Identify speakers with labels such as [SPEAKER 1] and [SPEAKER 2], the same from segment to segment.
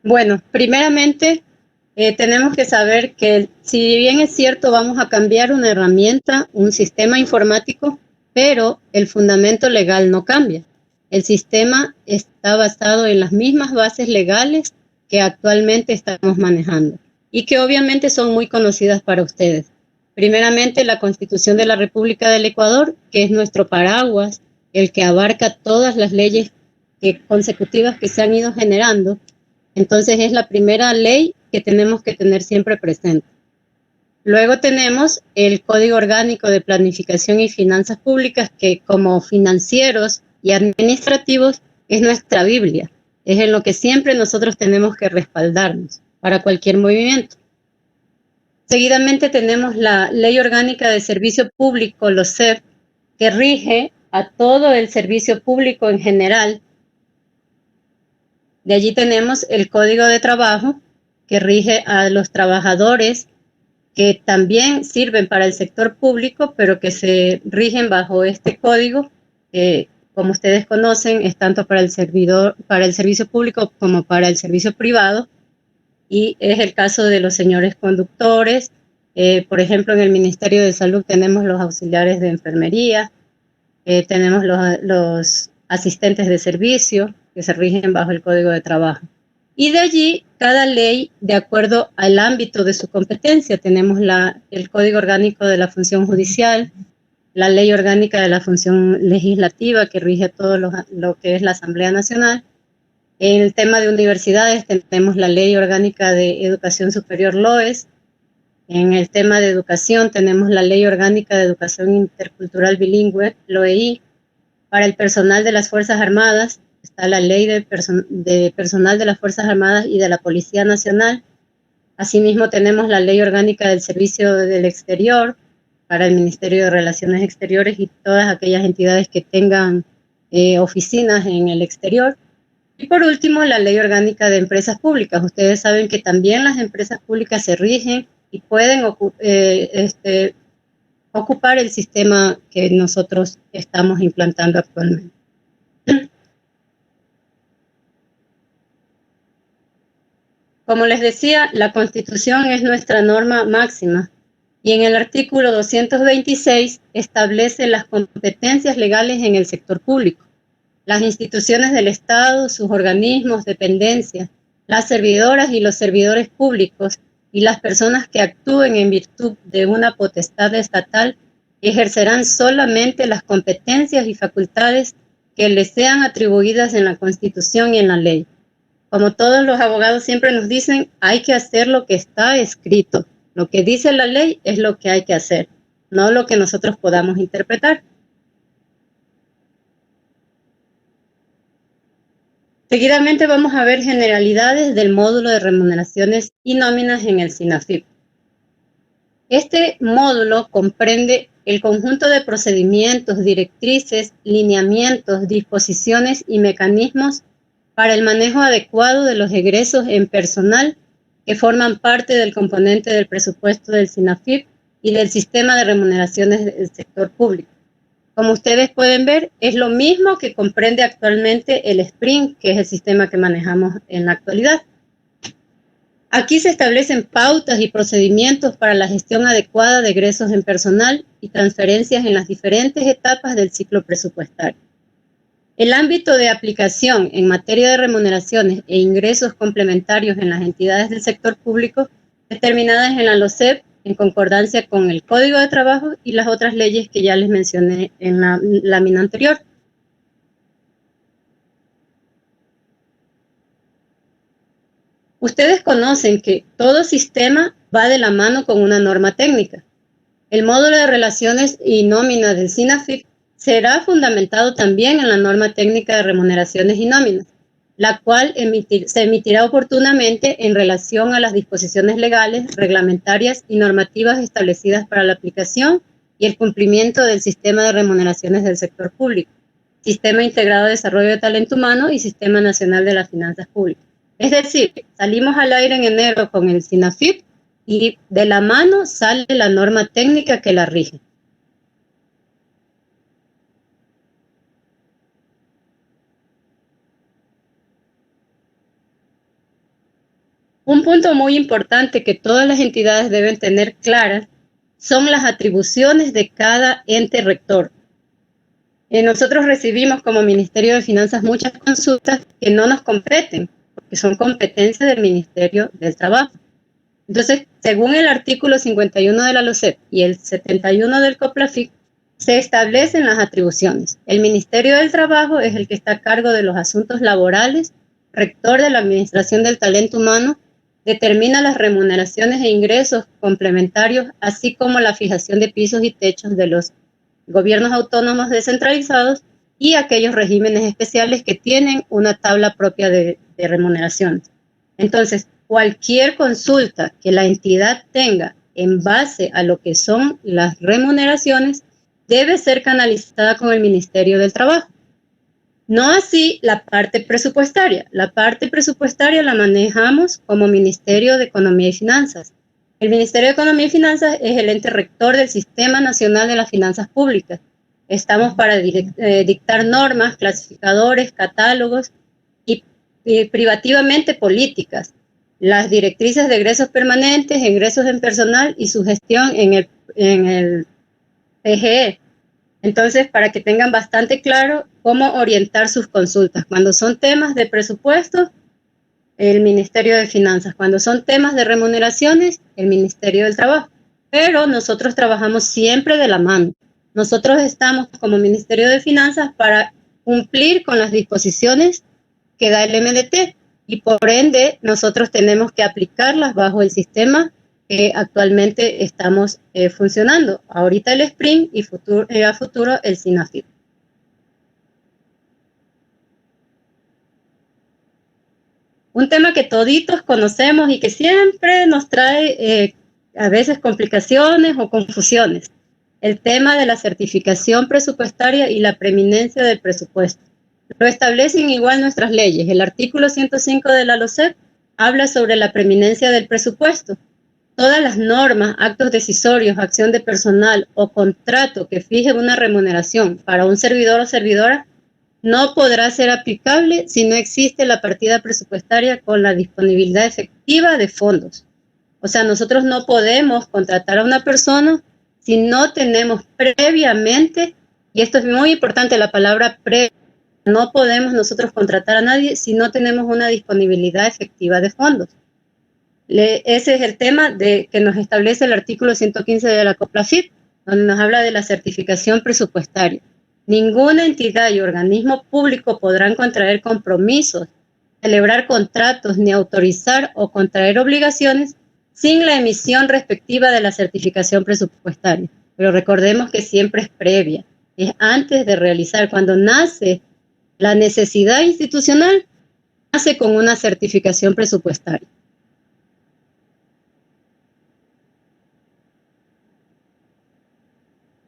[SPEAKER 1] Bueno, primeramente tenemos que saber que si bien es cierto vamos a cambiar una herramienta, un sistema informático, pero el fundamento legal no cambia. El sistema está basado en las mismas bases legales que actualmente estamos manejando y que obviamente son muy conocidas para ustedes. Primeramente, la Constitución de la República del Ecuador, que es nuestro paraguas, el que abarca todas las leyes consecutivas que se han ido generando. Entonces es la primera ley que tenemos que tener siempre presente. Luego tenemos el Código Orgánico de Planificación y Finanzas Públicas, que como financieros y administrativos es nuestra Biblia. Es en lo que siempre nosotros tenemos que respaldarnos para cualquier movimiento. Seguidamente tenemos la Ley Orgánica de Servicio Público, LOSEP, que rige a todo el servicio público en general. De allí tenemos el Código de Trabajo, que rige a los trabajadores que también sirven para el sector público, pero que se rigen bajo este código, que como ustedes conocen, es tanto para el servicio público como para el servicio privado, y es el caso de los señores conductores. Por ejemplo, en el Ministerio de Salud tenemos los auxiliares de enfermería, tenemos los asistentes de servicio que se rigen bajo el Código de Trabajo. Y de allí, cada ley, de acuerdo al ámbito de su competencia, tenemos el Código Orgánico de la Función Judicial, la Ley Orgánica de la Función Legislativa, que rige todo lo que es la Asamblea Nacional. En el tema de universidades tenemos la Ley Orgánica de Educación Superior, LOES. En el tema de educación tenemos la Ley Orgánica de Educación Intercultural Bilingüe, LOEI. Para el personal de las Fuerzas Armadas está la Ley de Personal de las Fuerzas Armadas y de la Policía Nacional. Asimismo tenemos la Ley Orgánica del Servicio del Exterior para el Ministerio de Relaciones Exteriores y todas aquellas entidades que tengan oficinas en el exterior. Y por último, la Ley Orgánica de Empresas Públicas. Ustedes saben que también las empresas públicas se rigen y pueden ocupar el sistema que nosotros estamos implantando actualmente. Como les decía, la Constitución es nuestra norma máxima y en el artículo 226 establece las competencias legales en el sector público. Las instituciones del Estado, sus organismos, dependencias, las servidoras y los servidores públicos y las personas que actúen en virtud de una potestad estatal ejercerán solamente las competencias y facultades que les sean atribuidas en la Constitución y en la ley. Como todos los abogados siempre nos dicen, hay que hacer lo que está escrito. Lo que dice la ley es lo que hay que hacer, no lo que nosotros podamos interpretar. Seguidamente vamos a ver generalidades del módulo de remuneraciones y nóminas en el SINAFIP. Este módulo comprende el conjunto de procedimientos, directrices, lineamientos, disposiciones y mecanismos para el manejo adecuado de los egresos en personal que forman parte del componente del presupuesto del SINAFIP y del sistema de remuneraciones del sector público. Como ustedes pueden ver, es lo mismo que comprende actualmente el SPRING, que es el sistema que manejamos en la actualidad. Aquí se establecen pautas y procedimientos para la gestión adecuada de egresos en personal y transferencias en las diferentes etapas del ciclo presupuestario. El ámbito de aplicación en materia de remuneraciones e ingresos complementarios en las entidades del sector público determinadas en la LOSEP en concordancia con el Código de Trabajo y las otras leyes que ya les mencioné en la lámina anterior. Ustedes conocen que todo sistema va de la mano con una norma técnica. El módulo de relaciones y nóminas del SINAFIP será fundamentado también en la norma técnica de remuneraciones y nóminas, la cual se emitirá oportunamente en relación a las disposiciones legales, reglamentarias y normativas establecidas para la aplicación y el cumplimiento del sistema de remuneraciones del sector público, Sistema Integrado de Desarrollo de Talento Humano y Sistema Nacional de las Finanzas Públicas. Es decir, salimos al aire en enero con el SINAFIP y de la mano sale la norma técnica que la rige. Un punto muy importante que todas las entidades deben tener claras son las atribuciones de cada ente rector. Nosotros recibimos como Ministerio de Finanzas muchas consultas que no nos competen, porque son competencias del Ministerio del Trabajo. Entonces, según el artículo 51 de la LOCEP y el 71 del COPLAFIC, se establecen las atribuciones. El Ministerio del Trabajo es el que está a cargo de los asuntos laborales, rector de la Administración del Talento Humano, determina las remuneraciones e ingresos complementarios, así como la fijación de pisos y techos de los gobiernos autónomos descentralizados y aquellos regímenes especiales que tienen una tabla propia de remuneraciones. Entonces, cualquier consulta que la entidad tenga en base a lo que son las remuneraciones debe ser canalizada con el Ministerio del Trabajo. No así la parte presupuestaria. La parte presupuestaria la manejamos como Ministerio de Economía y Finanzas. El Ministerio de Economía y Finanzas es el ente rector del Sistema Nacional de las Finanzas Públicas. Estamos para dictar normas, clasificadores, catálogos y privativamente políticas. Las directrices de egresos permanentes, ingresos en personal y su gestión en el PGE. Entonces, para que tengan bastante claro cómo orientar sus consultas. Cuando son temas de presupuesto, el Ministerio de Finanzas. Cuando son temas de remuneraciones, el Ministerio del Trabajo. Pero nosotros trabajamos siempre de la mano. Nosotros estamos como Ministerio de Finanzas para cumplir con las disposiciones que da el MDT y por ende nosotros tenemos que aplicarlas bajo el sistema que actualmente estamos funcionando. Ahorita el SPRING y a futuro el SINAFIP. Un tema que toditos conocemos y que siempre nos trae a veces complicaciones o confusiones. El tema de la certificación presupuestaria y la preeminencia del presupuesto. Lo establecen igual nuestras leyes. El artículo 105 de la LOCEP habla sobre la preeminencia del presupuesto. Todas las normas, actos decisorios, acción de personal o contrato que fije una remuneración para un servidor o servidora no podrá ser aplicable si no existe la partida presupuestaria con la disponibilidad efectiva de fondos. O sea, nosotros no podemos contratar a una persona si no tenemos previamente, y esto es muy importante, la palabra previa, no podemos nosotros contratar a nadie si no tenemos una disponibilidad efectiva de fondos. Ese es el tema que nos establece el artículo 115 de la COPLAFIP, donde nos habla de la certificación presupuestaria. Ninguna entidad y organismo público podrán contraer compromisos, celebrar contratos, ni autorizar o contraer obligaciones sin la emisión respectiva de la certificación presupuestaria. Pero recordemos que siempre es previa, es antes de realizar. Cuando nace la necesidad institucional, nace con una certificación presupuestaria.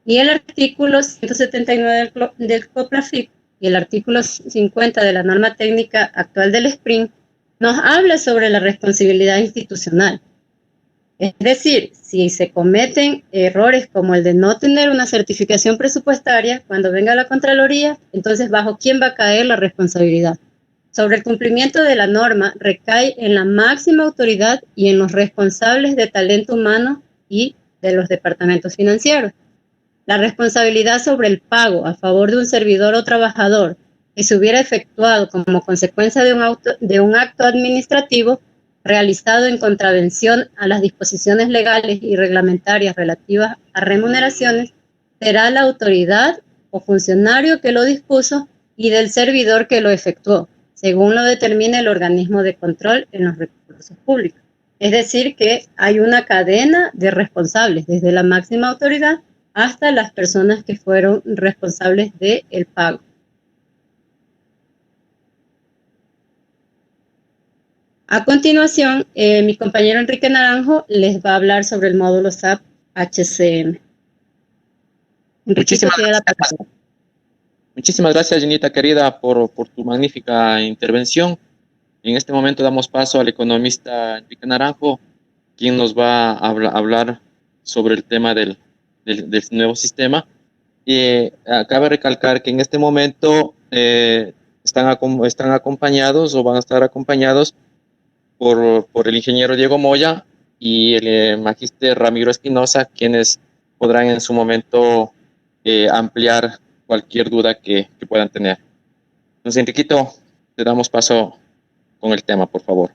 [SPEAKER 1] Y el artículo 179 del COPLAFIP y el artículo 50 de la norma técnica actual del SPRING nos habla sobre la responsabilidad institucional. Es decir, si se cometen errores como el de no tener una certificación presupuestaria, cuando venga la Contraloría, entonces ¿bajo quién va a caer la responsabilidad? Sobre el cumplimiento de la norma recae en la máxima autoridad y en los responsables de talento humano y de los departamentos financieros. La responsabilidad sobre el pago a favor de un servidor o trabajador que se hubiera efectuado como consecuencia de un acto administrativo realizado en contravención a las disposiciones legales y reglamentarias relativas a remuneraciones será la autoridad o funcionario que lo dispuso y del servidor que lo efectuó, según lo determine el organismo de control en los recursos públicos. Es decir, que hay una cadena de responsables, desde la máxima autoridad hasta las personas que fueron responsables del pago. A continuación, mi compañero Enrique Naranjo les va a hablar sobre el módulo SAP HCM.
[SPEAKER 2] Muchísimas gracias, Janita querida, por tu magnífica intervención. En este momento damos paso al economista Enrique Naranjo, quien nos va a hablar sobre el tema del nuevo sistema. Cabe recalcar que en este momento están acompañados o van a estar acompañados por el ingeniero Diego Moya y el magíster Ramiro Espinosa, quienes podrán en su momento ampliar cualquier duda que puedan tener. Entonces, Enriquito, te damos paso con el tema, por favor.